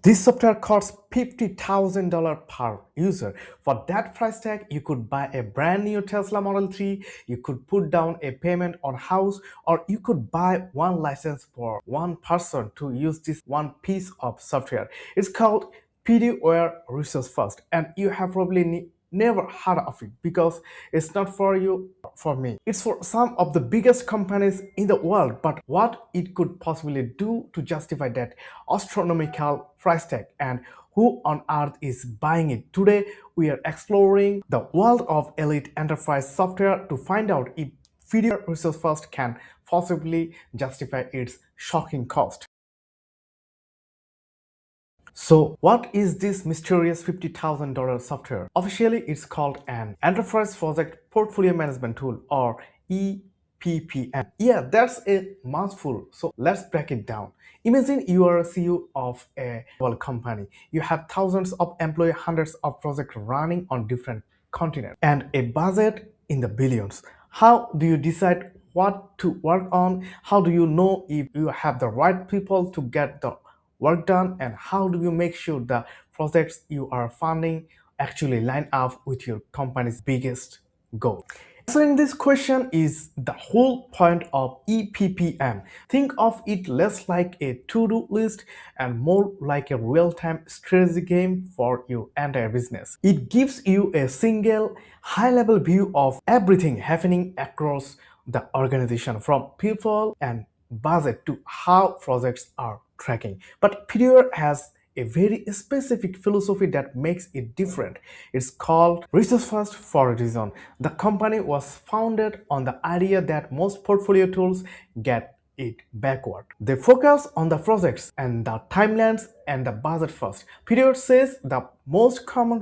This software costs $50,000 per user. For that price tag, you could buy a brand new Tesla Model 3, you could put down a payment on house, or you could buy one license for one person to use this one piece of software. It's called PDWare ResourceFirst, and you have probably never heard of it because it's not for you, for me. It's for some of the biggest companies in the world, but what it could possibly do to justify that astronomical price tag, and who on earth is buying it? Today we are exploring the world of elite enterprise software to find out if Video Resource First can possibly justify its shocking cost. So what is this mysterious $50,000 software? Officially, it's called an Enterprise Project Portfolio Management Tool, or EPPM. Yeah, that's a mouthful. So let's break it down. Imagine you are a CEO of a global company. You have thousands of employees, hundreds of projects running on different continents, and a budget in the billions. How do you decide what to work on? How do you know if you have the right people to get the work done, and how do you make sure the projects you are funding actually line up with your company's biggest goal? Answering this question is the whole point of EPPM. Think of it less like a to-do list and more like a real-time strategy game for your entire business. It gives you a single high-level view of everything happening across the organization, from people and budget to how projects are tracking. But PDWare has a very specific philosophy that makes it different. It's called Resource First for a reason. The company was founded on the idea that most portfolio tools get it backward. They focus on the projects and the timelines and the budget first. Period says the most common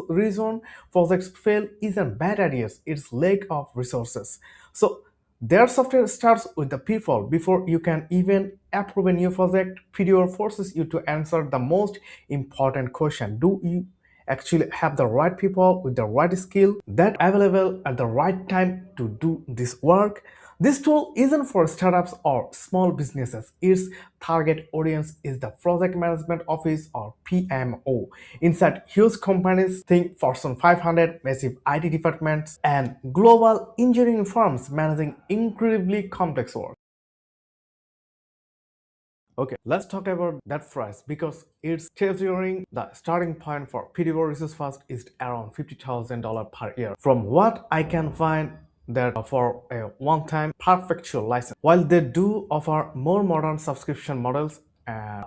reason projects fail isn't bad ideas, it's lack of resources. So their software starts with the people. Before you can even approve a new project, PDWare forces you to answer the most important question. Do you actually have the right people with the right skill that available at the right time to do this work? This tool isn't for startups or small businesses. Its target audience is the project management office, or PMO. Inside huge companies, think Fortune 500, massive IT departments, and global engineering firms managing incredibly complex work. Okay, let's talk about that price because it's staggering. The starting point for PDWare Resource First is around $50,000 per year. From what I can find, that for a one-time perpetual license. While they do offer more modern subscription models,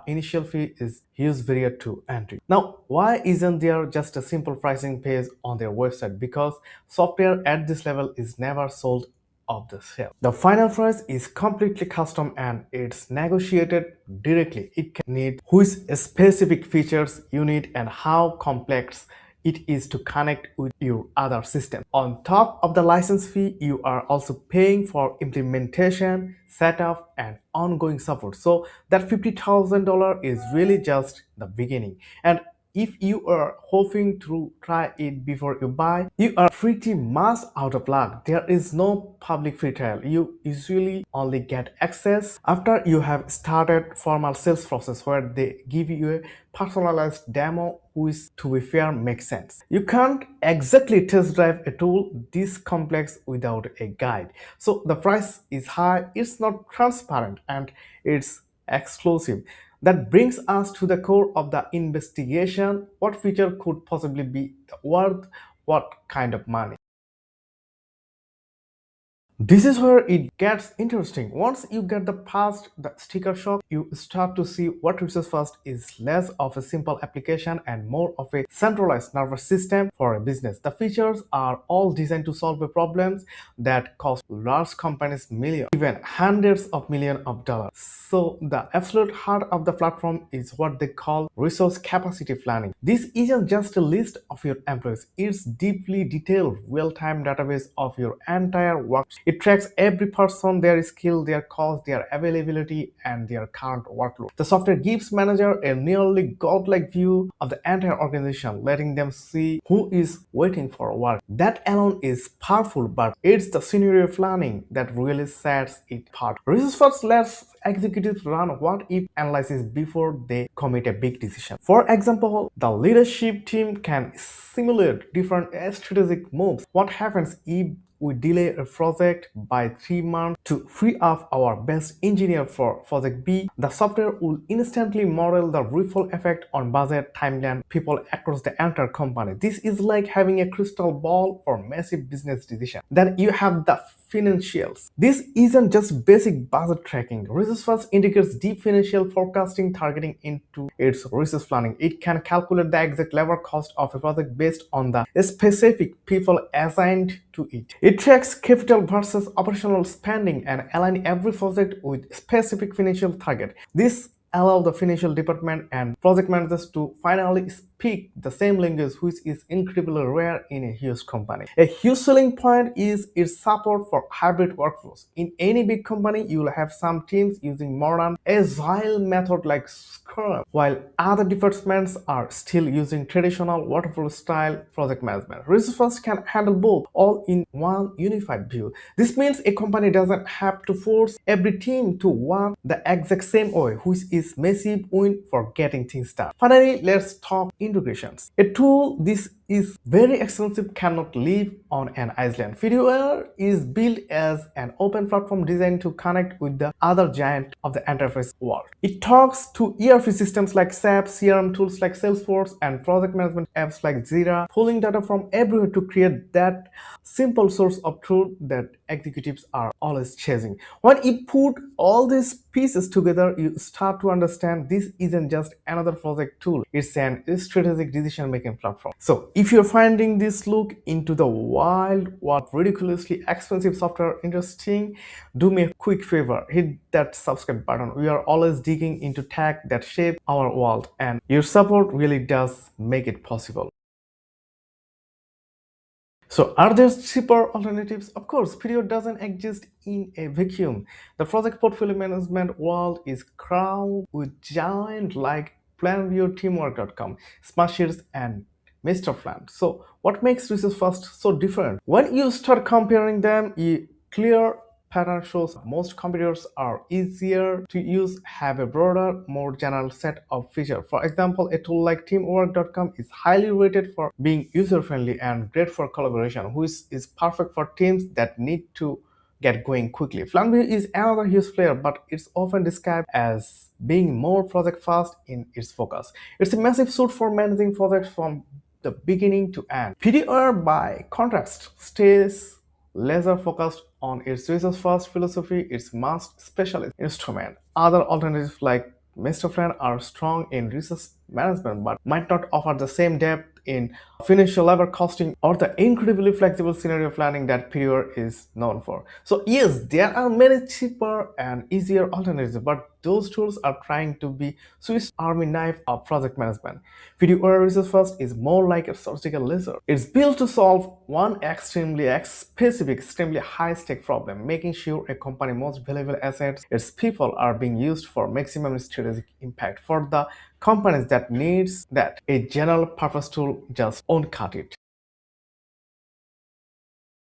initial fee is huge barrier to entry. Now, why isn't there just a simple pricing page on their website? Because software at this level is never sold of the sale. The final price is completely custom and it's negotiated directly. It can need which specific features you need and how complex it is to connect with your other system. On top of the license fee, you are also paying for implementation, setup, and ongoing support. So that $50,000 is really just the beginning. And if you are hoping to try it before you buy, you are pretty much out of luck. There is no public free trial. You usually only get access after you have started formal sales process where they give you a personalized demo, which to be fair makes sense. You can't exactly test drive a tool this complex without a guide. So the price is high, it's not transparent, and it's exclusive. That brings us to the core of the investigation. What feature could possibly be worth what kind of money? This is where it gets interesting. Once you get the past the sticker shock, you start to see what Research First is less of a simple application and more of a centralized nervous system for a business. The features are all designed to solve problems that cost large companies millions, even hundreds of millions of dollars. So the absolute heart of the platform is what they call resource capacity planning. This isn't just a list of your employees, it's deeply detailed real-time database of your entire work. It tracks every person, their skill, their cost, their availability, and their current workload. The software gives manager a nearly godlike view of the entire organization, letting them see who is waiting for work. That alone is powerful, but it's the scenario planning that really sets it apart. Research first lets executives run what if analysis before they commit a big decision. For example, the leadership team can simulate different strategic moves. What happens if we delay a project by 3 months to free up our best engineer for project B? The software will instantly model the ripple effect on budget, timeline, people across the entire company. This is like having a crystal ball for massive business decisions. Then you have the financials. This isn't just basic budget tracking. Resource First indicates deep financial forecasting targeting into its resource planning. It can calculate the exact labor cost of a project based on the specific people assigned to it. It tracks capital versus operational spending and aligns every project with specific financial target. This allow the financial department and project managers to finally speak the same language, which is incredibly rare in a huge company. A huge selling point is its support for hybrid workflows. In any big company, you will have some teams using modern agile method like Scrum, while other departments are still using traditional waterfall style project management. Resource can handle both all in one unified view. This means a company doesn't have to force every team to work the exact same way, which is massive win for getting things done. Finally, let's talk integrations. A tool this is very expensive cannot live on an island. PDWare is built as an open platform designed to connect with the other giant of the enterprise world. It talks to ERP systems like SAP, CRM tools like Salesforce, and project management apps like Jira, pulling data from everywhere to create that simple source of truth that executives are always chasing. When you put all these pieces together, you start to understand this isn't just another project tool, it's an strategic decision making platform. So if you're finding this look into the wild, what ridiculously expensive software interesting, do me a quick favor, hit that subscribe button. We are always digging into tech that shape our world, and your support really does make it possible. So are there cheaper alternatives? Of course, PDO doesn't exist in a vacuum. The project portfolio management world is crowded with giants like PlanViewTeamwork.com, Smartsheets, and Mr. Plan. So what makes Research First so different? When you start comparing them, a clear pattern shows most computers are easier to use, have a broader, more general set of features. For example, a tool like teamwork.com is highly rated for being user-friendly and great for collaboration, which is perfect for teams that need to get going quickly. Flanview is another huge player, but it's often described as being more project fast in its focus. It's a massive suite for managing projects from the beginning to end. PDR, by contrast, stays laser focused on its research first philosophy, its most specialist instrument. Other alternatives like Mr. Friend are strong in research management but might not offer the same depth in financial labor costing or the incredibly flexible scenario planning that PDWare is known for. So yes, there are many cheaper and easier alternatives, but those tools are trying to be Swiss Army knife of project management. PDWare Research First is more like a surgical laser. It's built to solve one extremely specific, extremely high-stake problem, making sure a company's most valuable assets, its people, are being used for maximum strategic impact. For the companies that needs that, a general purpose tool just won't cut it.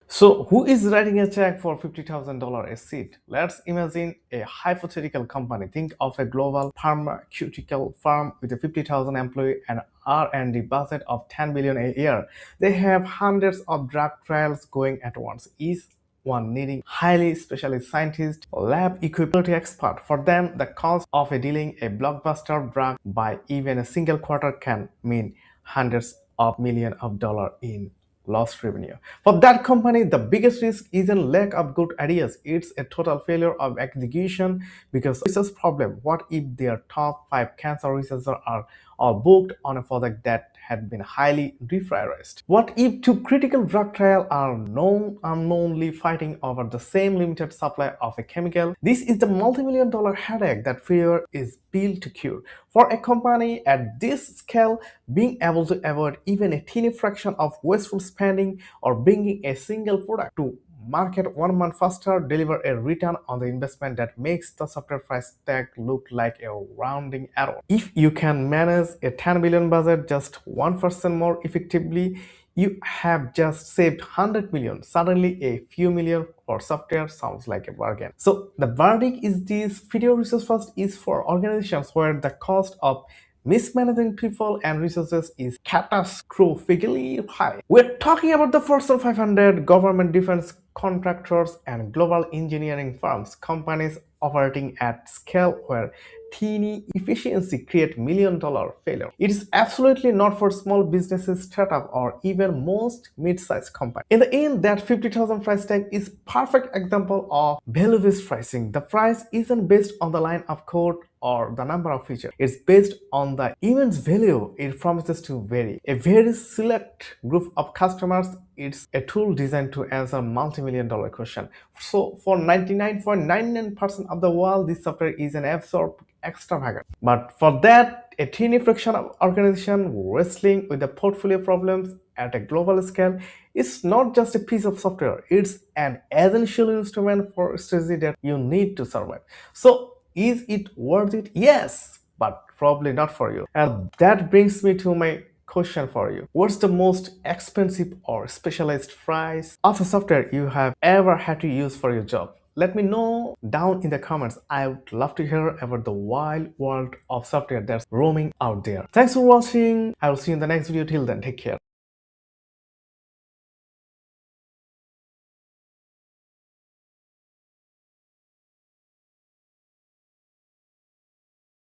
So who is writing a check for $50,000 a seat? Let's imagine a hypothetical company. Think of a global pharmaceutical firm with a 50,000 employee and R&D budget of 10 billion a year. They have hundreds of drug trials going at once, each one needing highly specialized scientists, lab equipment expert. For them, the cost of dealing a blockbuster drug by even a single quarter can mean hundreds of millions of dollars in lost revenue. For that company, the biggest risk isn't lack of good ideas, it's a total failure of execution because research problem. What if their top 5 cancer researchers are all booked on a project that had been highly deprioritized? What if two critical drug trials are unknowingly fighting over the same limited supply of a chemical? This is the multi-million-dollar headache that fear is built to cure. For a company at this scale, being able to avoid even a teeny fraction of wasteful spending or bringing a single product to market 1 month faster, deliver a return on the investment that makes the software price tag look like a rounding error. If you can manage a 10 billion budget just 1% more effectively, you have just saved 100 million. Suddenly, a few million for software sounds like a bargain. So, the verdict is this: video resource first is for organizations where the cost of mismanaging people and resources is catastrophically high. We're talking about the Fortune 500, government defense contractors, and global engineering firms, companies operating at scale where teeny efficiency create $1 million failure. It is absolutely not for small businesses, startup, or even most mid-sized companies. In the end, that 50,000 price tag is perfect example of value-based pricing. The price isn't based on the line of code or the number of features. It's based on the immense value it promises to vary. A very select group of customers, it's a tool designed to answer multi-million-dollar question. So for 99.99% of the world, this software is an absurd extravagant. But for that, a teeny fraction of organization wrestling with the portfolio problems at a global scale, it's not just a piece of software, it's an essential instrument for strategy that you need to survive. So is it worth it? Yes, but probably not for you. And that brings me to my question for you. What's the most expensive or specialized price of a software you have ever had to use for your job? Let me know down in the comments. I would love to hear about the wild world of software that's roaming out there. Thanks for watching. I will see you in the next video. Till then, take care.